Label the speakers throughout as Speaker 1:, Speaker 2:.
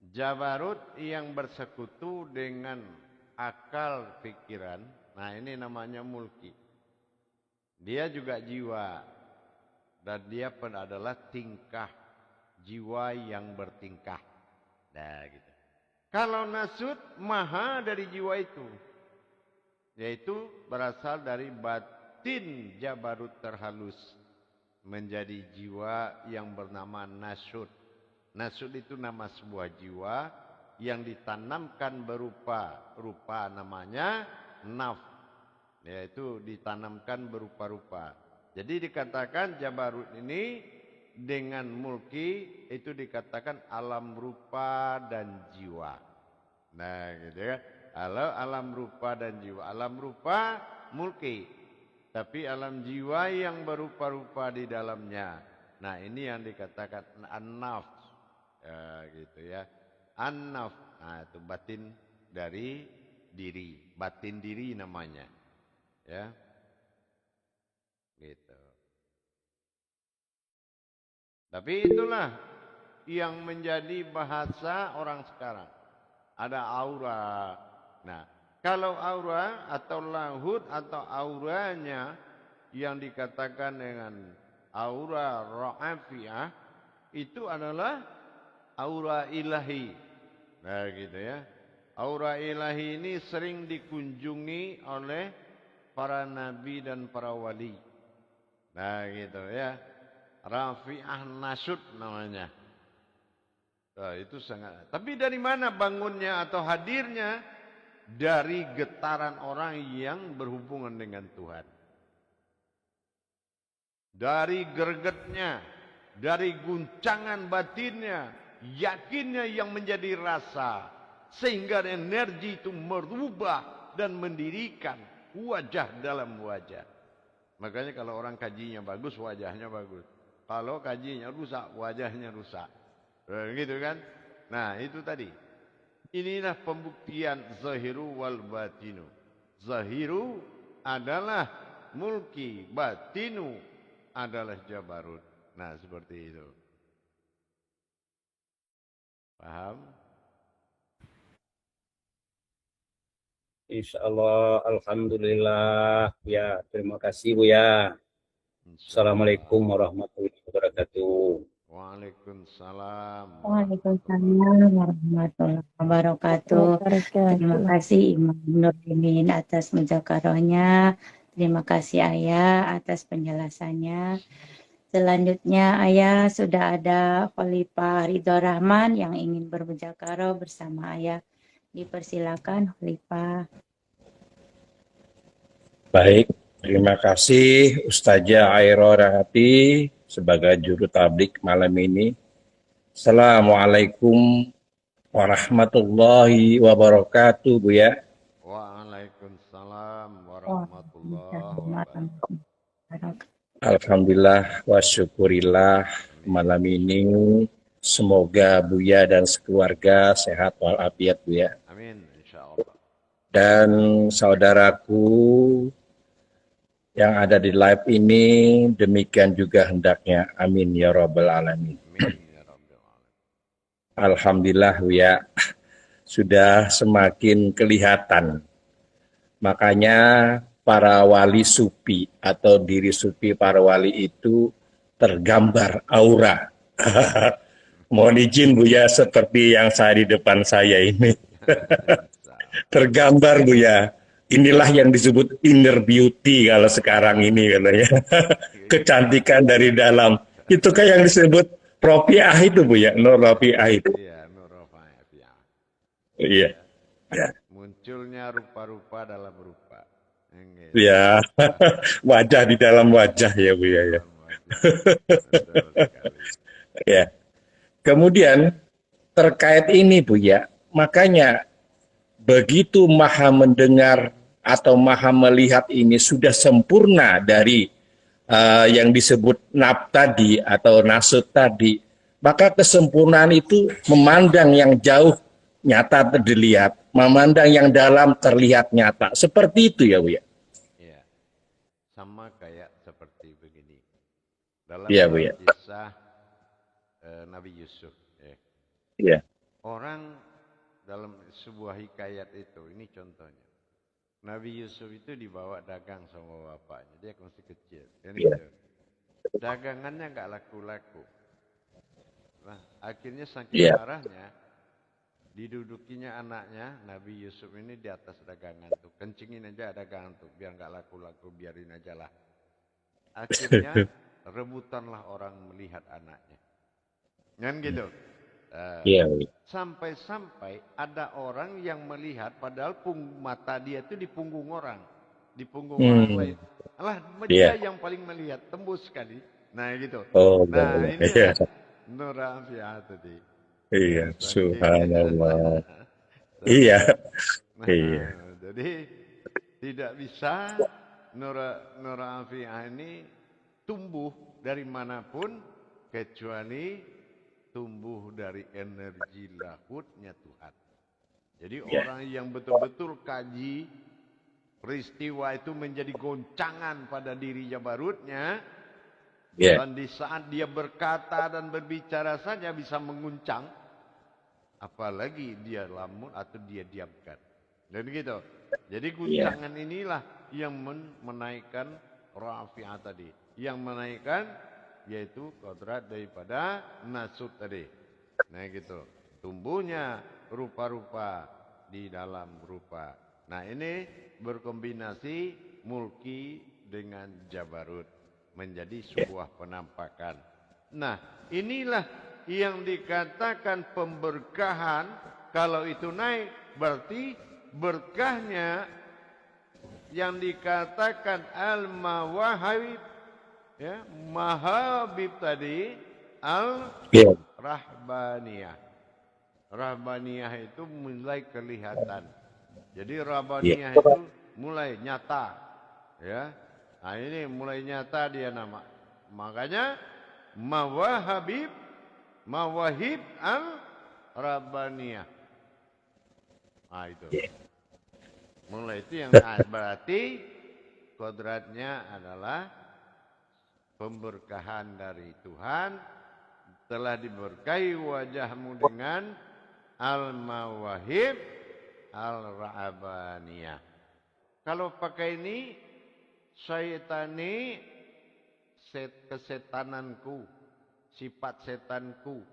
Speaker 1: Jabarut yang bersekutu dengan akal pikiran. Nah, ini namanya mulki. Dia juga jiwa. Dan dia pun adalah tingkah. Jiwa yang bertingkah. Nah, gitu. Kalau nasut, maha dari jiwa itu. Yaitu berasal dari batin Jabarut terhalus. Menjadi jiwa yang bernama nasut. Nasut itu nama sebuah jiwa yang ditanamkan berupa rupa namanya naf. Yaitu ditanamkan berupa-rupa. Jadi dikatakan Jabarut ini dengan mulki itu dikatakan alam rupa dan jiwa. Nah gitu ya. Kalau alam rupa dan jiwa. Alam rupa mulki. Tapi alam jiwa yang berupa-rupa di dalamnya. Nah ini yang dikatakan an-naf. Ya, gitu ya. An-naf. Nah itu batin dari diri. Batin diri namanya. Ya. Gitu. Tapi itulah yang menjadi bahasa orang sekarang. Ada aura. Nah, kalau aura atau lahud atau auranya yang dikatakan dengan aura ra'afiyah itu adalah aura ilahi. Nah, gitu ya. Aura ilahi ini sering dikunjungi oleh para nabi dan para wali. Nah, gitu ya. Rafi'ah Nasud namanya. Nah, itu sangat. Tapi dari mana bangunnya atau hadirnya? Dari getaran orang yang berhubungan dengan Tuhan. Dari gregetnya, dari guncangan batinnya, yakinnya yang menjadi rasa. Sehingga energi itu merubah dan mendirikan wajah dalam wajah. Makanya kalau orang kajinya bagus, wajahnya bagus. Kalau kajinya rusak, wajahnya rusak. Gitu kan? Nah, itu tadi. Inilah pembuktian zahiru wal batinu. Zahiru adalah mulki, batinu adalah jabarut. Nah, seperti itu. Paham?
Speaker 2: Insyaallah, alhamdulillah. Ya, terima kasih Bu ya.
Speaker 1: Insyaallah.
Speaker 2: Assalamualaikum warahmatullahi wabarakatuh.
Speaker 1: Waalaikumsalam
Speaker 3: Waalaikumsalam warahmatullahi wabarakatuh. Terima kasih Imam Nurdin atas mudzakarahnya. Terima kasih Ayah atas penjelasannya. Selanjutnya Ayah sudah ada Khalifah Ridho Rahman yang ingin bermudzakarah bersama Ayah. Dipersilakan Khalifah.
Speaker 2: Baik, terima kasih Ustazah Airo Rahati sebagai juru tablik malam ini. Assalamualaikum warahmatullahi wabarakatuh Bu ya.
Speaker 1: Waalaikumsalam warahmatullahi wabarakatuh.
Speaker 2: Alhamdulillah wa syukurillah malam ini semoga Buya dan sekeluarga sehat walafiat Bu ya.
Speaker 1: Amin insyaallah.
Speaker 2: Dan saudaraku yang ada di live ini demikian juga hendaknya. Amin ya rabbal alamin.
Speaker 1: Amin ya rabbil alamin.
Speaker 2: Alhamdulillah ya sudah semakin kelihatan. Makanya para wali sufi atau diri sufi para wali itu tergambar aura. Mohon izin Bu ya seperti yang saya di depan saya ini. Tergambar Bu ya. Inilah yang disebut inner beauty kalau sekarang ini katanya. Kecantikan dari dalam. Itu kan yang disebut Rofiah itu Bu ya, Nur Rofiah itu.
Speaker 1: Iya, Nur Rofiah.
Speaker 2: Iya. Ya.
Speaker 1: Munculnya rupa-rupa dalam rupa.
Speaker 2: Ya. Wajah di dalam wajah ya Bu ya. Ya. Ya. Kemudian terkait ini Bu ya, makanya begitu maha mendengar atau maha melihat ini sudah sempurna dari yang disebut naf tadi atau nasut tadi, maka kesempurnaan itu memandang yang jauh nyata dilihat, memandang yang dalam terlihat nyata. Seperti itu ya Bu ya?
Speaker 1: Iya, sama kayak seperti begini. Dalam
Speaker 2: Ya Bu ya.
Speaker 1: kisah Nabi Yusuf.
Speaker 2: Ya.
Speaker 1: orang dalam sebuah hikayat itu, ini contohnya. Nabi Yusuf itu dibawa dagang sama bapaknya, dia masih kecil. Kan
Speaker 2: Iya.
Speaker 1: gitu. Dagangannya nggak laku-laku. Nah, akhirnya saking
Speaker 2: Iya.
Speaker 1: marahnya, didudukinya anaknya Nabi Yusuf ini di atas dagangan tuh, kencingin aja dagangan tuh, biar nggak laku-laku, biarin aja lah. Akhirnya rebutanlah orang melihat anaknya, kan gitu.
Speaker 2: Iya.
Speaker 1: Sampai-sampai ada orang yang melihat, padahal mata dia itu di punggung orang, di punggung orang lain. Alah, dia
Speaker 2: Iya.
Speaker 1: yang paling melihat, tembus sekali. Nah gitu.
Speaker 2: Oh,
Speaker 1: Nah
Speaker 2: iya.
Speaker 1: inilah Nur Afiah tadi.
Speaker 2: Iya,
Speaker 1: Saking
Speaker 2: subhanallah. Iya. Iya.
Speaker 1: jadi tidak bisa Nur Afiah ini tumbuh dari manapun kecuali tumbuh dari energi lahutnya Tuhan. Jadi
Speaker 2: Iya.
Speaker 1: orang yang betul-betul kaji peristiwa itu menjadi goncangan pada diri Jabarutnya,
Speaker 2: Iya.
Speaker 1: dan di saat dia berkata dan berbicara saja bisa menguncang, apalagi dia lamun atau dia diamkan. Dan gitu. Jadi guncangan inilah yang menaikkan Rafi'ah tadi. Yang menaikkan yaitu kodrat daripada nasut tadi. Nah gitu. Tumbuhnya rupa-rupa di dalam rupa. Nah ini berkombinasi mulki dengan jabarut. Menjadi sebuah penampakan. Nah inilah yang dikatakan pemberkahan. Kalau itu naik berarti berkahnya yang dikatakan al-mawahib, ya, mahabib tadi, al-rahbaniyah. Rahbaniyah itu mulai kelihatan. Jadi rahbaniyah itu mulai nyata, ya. Nah ini mulai nyata dia nama. Makanya mawahib al-rahbaniyah. Nah itu. Mulai itu yang berarti kodratnya adalah pemberkahan dari Tuhan. Telah diberkahi wajahmu dengan al-mawahib al-ra'abaniyah. Kalau pakai ini, syaitani kesetananku, sifat setanku.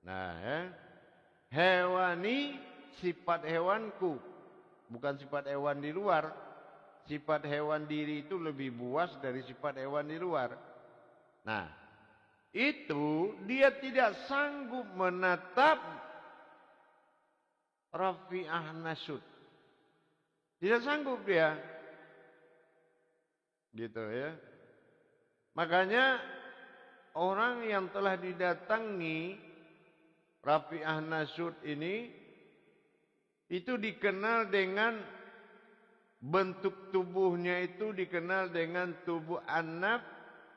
Speaker 1: Nah, hewani sifat hewanku, bukan sifat hewan di luar. Sifat hewan diri itu lebih buas dari sifat hewan di luar. Nah, itu dia tidak sanggup menatap Rafi'ah Nasyud. Tidak sanggup dia. Gitu ya. Makanya orang yang telah didatangi Rafi'ah Nasyud ini itu dikenal dengan bentuk tubuhnya, itu dikenal dengan tubuh anaf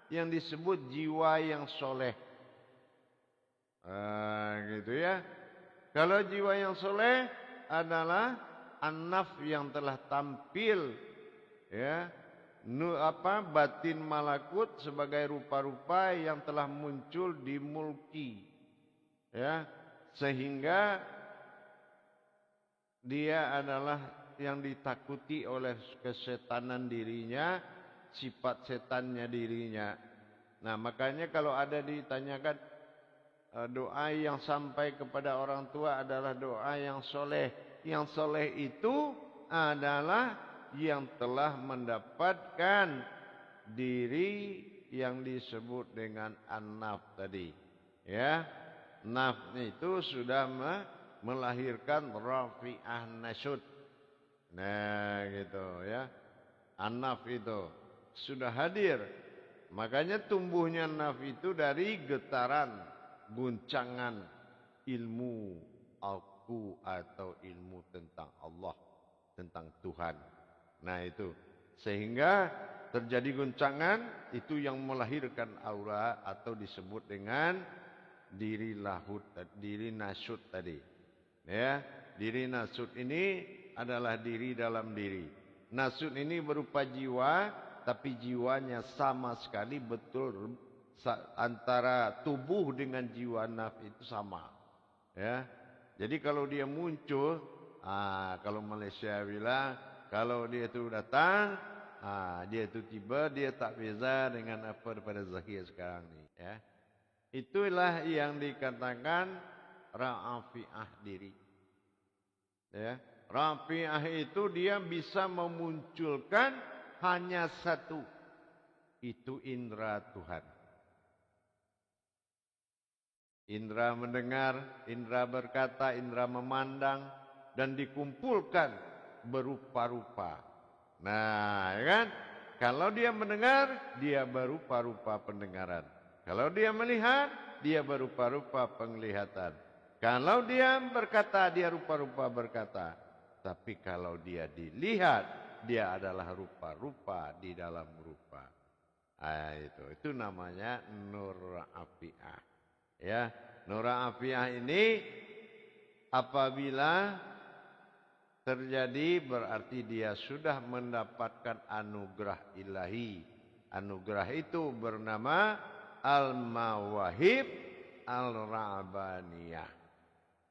Speaker 1: yang disebut jiwa yang soleh. Gitu ya. Kalau jiwa yang soleh adalah anaf yang telah tampil, ya, batin malakut sebagai rupa-rupa yang telah muncul di mulki, ya, sehingga dia adalah yang ditakuti oleh kesetanan dirinya, sifat setannya dirinya. Nah makanya kalau ada ditanyakan doa yang sampai kepada orang tua adalah doa yang soleh. Yang soleh itu adalah yang telah mendapatkan diri yang disebut dengan an-naf tadi. Ya, naf itu sudah melahirkan Rafi'ah Nasyud. Nah gitu ya. An-naf itu sudah hadir. Makanya tumbuhnya naf itu dari getaran, guncangan ilmu aku atau ilmu tentang Allah, tentang Tuhan. Nah itu. Sehingga terjadi guncangan itu yang melahirkan aura atau disebut dengan diri lahut, diri nasyud tadi. Ya, diri nasyud ini adalah diri dalam diri. Nasyud ini berupa jiwa, tapi jiwanya sama sekali betul antara tubuh dengan jiwa naf itu sama. Ya. Jadi kalau dia muncul, kalau Malaysia bilang, kalau dia itu datang, dia itu tiba, dia tak beza dengan apa daripada zahir sekarang ni. Ya. Itulah yang dikatakan rafi'ah diri. Ya. Rafi'ah itu dia bisa memunculkan hanya satu. Itu indera Tuhan. Indera mendengar, indera berkata, indera memandang, dan dikumpulkan berupa-rupa. Nah, ya kan? Kalau dia mendengar, dia berupa-rupa pendengaran. Kalau dia melihat, dia berupa-rupa penglihatan. Kalau dia berkata, dia rupa-rupa berkata. Tapi kalau dia dilihat, dia adalah rupa-rupa di dalam rupa. Itu namanya nur afi'ah. Ya, nur afi'ah ini apabila terjadi berarti dia sudah mendapatkan anugerah ilahi. Anugerah itu bernama al-mawahib al-rabbaniyah.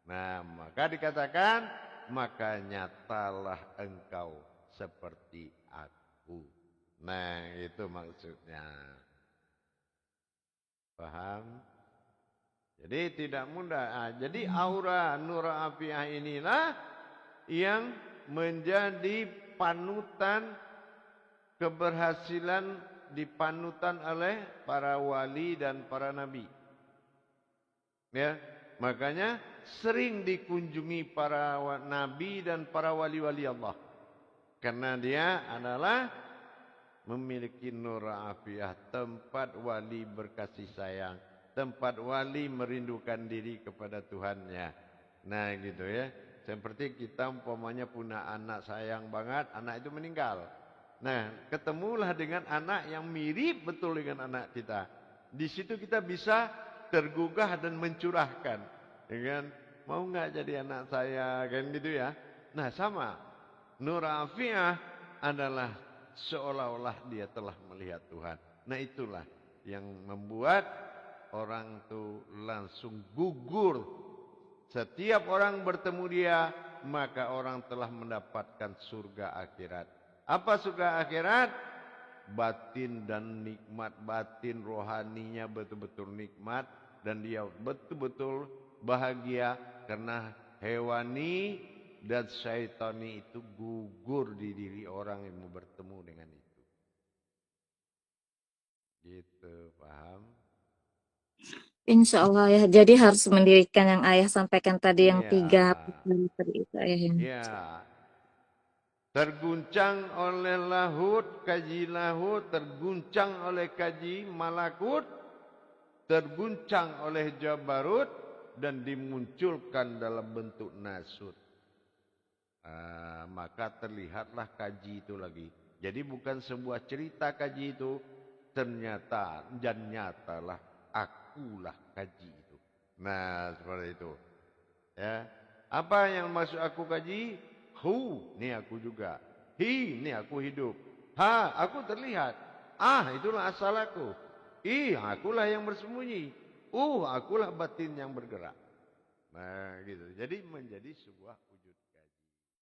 Speaker 1: Nah, maka dikatakan, maka nyatalah engkau seperti aku. Nah, itu maksudnya. Paham? Jadi tidak mudah. Jadi aura nur afi'ah inilah yang menjadi panutan keberhasilan dipanutan oleh para wali dan para nabi. Ya, makanya sering dikunjungi para nabi dan para wali-wali Allah. Karena dia adalah memiliki nur afi'ah, tempat wali berkasih sayang. Tempat wali merindukan diri kepada Tuhannya. Nah gitu ya. Seperti kita umpamanya punya anak sayang banget, anak itu meninggal. Nah ketemulah dengan anak yang mirip betul dengan anak kita. Di situ kita bisa tergugah dan mencurahkan. Dengan mau nggak jadi anak saya kan gitu ya. Nah sama. Nur afi'ah adalah seolah-olah dia telah melihat Tuhan. Nah itulah yang membuat orang itu langsung gugur. Setiap orang bertemu dia, maka orang telah mendapatkan surga akhirat. Apa surga akhirat? Batin dan nikmat. Batin rohaninya betul-betul nikmat. Dan dia betul-betul bahagia. Karena hewani dan syaitani itu gugur di diri orang yang mau bertemu dengan itu. Gitu, paham?
Speaker 4: Insya Allah ya. Jadi harus mendirikan yang ayah sampaikan tadi yang
Speaker 1: Iya.
Speaker 4: 3 parameter itu ayah yang.
Speaker 1: Iya. Terguncang oleh lahut, kaji lahut, terguncang oleh kaji malakut, terguncang oleh jabarut, dan dimunculkan dalam bentuk nasut. Maka terlihatlah kaji itu lagi. Jadi bukan sebuah cerita kaji itu, ternyata dan nyatalah akulah kaji itu. Nah seperti itu. Ya, apa yang masuk aku kaji? Hu, ini aku juga. Hi, ini aku hidup. Ha, aku terlihat. Itulah asal aku. Akulah yang bersembunyi. Akulah batin yang bergerak. Nah gitu. Jadi menjadi sebuah